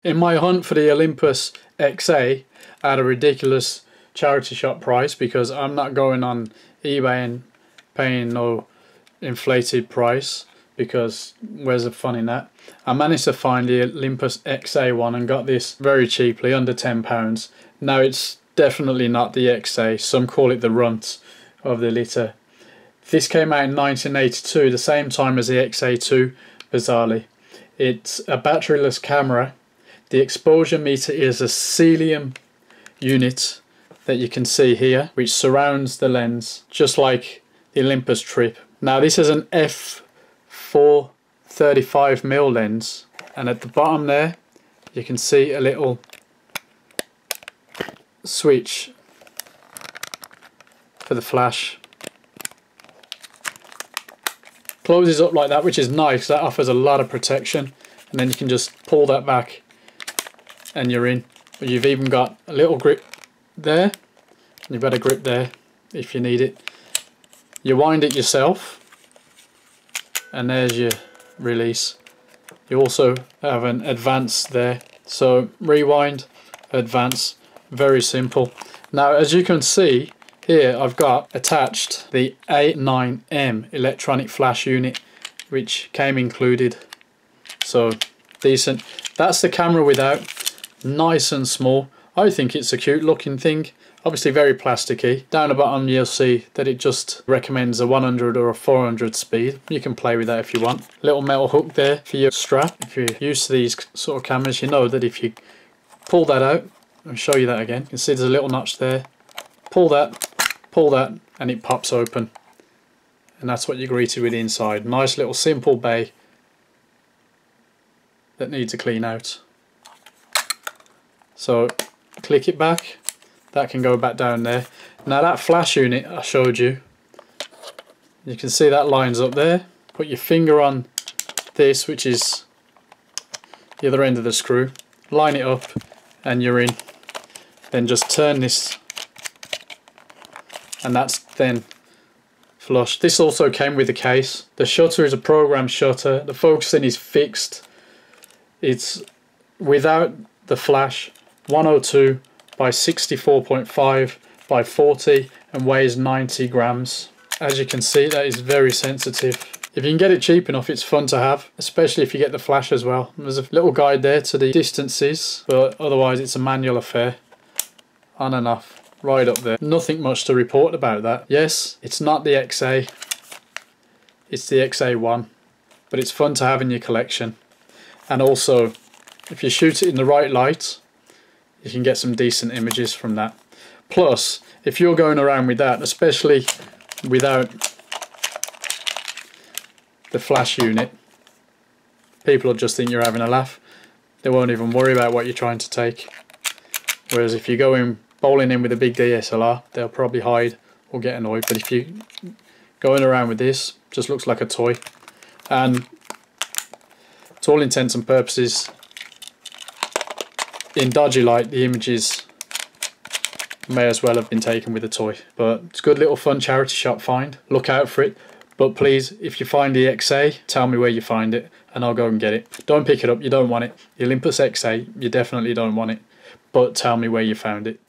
In my hunt for the Olympus XA at a ridiculous charity shop price, because I'm not going on eBay and paying no inflated price, because where's the fun in that? I managed to find the Olympus XA1 and got this very cheaply, under £10. Now it's definitely not the XA, some call it the runt of the litter. This came out in 1982, the same time as the XA2, bizarrely. It's a batteryless camera. The exposure meter is a Selenium unit that you can see here, which surrounds the lens, just like the Olympus Trip. Now this is an f4 35mm lens, and at the bottom there you can see a little switch for the flash. Closes up like that, which is nice. That offers a lot of protection, and then you can just pull that back and you're in. You've even got a little grip there, and you've got a grip there if you need it. You wind it yourself, and there's your release. You also have an advance there, so rewind, advance, very simple. Now as you can see here, I've got attached the A9M electronic flash unit, which came included, so decent. That's the camera without, nice and small. I think it's a cute looking thing, obviously very plasticky. Down the bottom you'll see that it just recommends a 100 or a 400 speed. You can play with that if you want. Little metal hook there for your strap. If you're used to these sort of cameras, you know that if you pull that out, I'll show you that again. You can see there's a little notch there. Pull that, and it pops open. And that's what you're greeted with inside. Nice little simple bay that needs a clean out. So click it back, that can go back down there. Now that flash unit I showed you, you can see that lines up there. Put your finger on this, which is the other end of the screw, line it up and you're in. Then just turn this, and that's then flush. This also came with the case. The shutter is a program shutter. The focusing is fixed. It's without the flash, 102 by 64.5 by 40, and weighs 90 grams. As you can see, that is very sensitive. If you can get it cheap enough, it's fun to have, especially if you get the flash as well. There's a little guide there to the distances, but otherwise it's a manual affair. On and off, right up there. Nothing much to report about that. Yes, it's not the XA, it's the XA1, but it's fun to have in your collection. And also, if you shoot it in the right light, you can get some decent images from that. Plus, if you're going around with that, especially without the flash unit, people will just think you're having a laugh. They won't even worry about what you're trying to take. Whereas if you go in bowling in with a big DSLR, they'll probably hide or get annoyed. But if you going around with this, just looks like a toy. And to all intents and purposes, in dodgy light, the images may as well have been taken with a toy. But it's a good little fun charity shop find. Look out for it. But please, if you find the XA, tell me where you find it and I'll go and get it. Don't pick it up, you don't want it. The Olympus XA, you definitely don't want it. But tell me where you found it.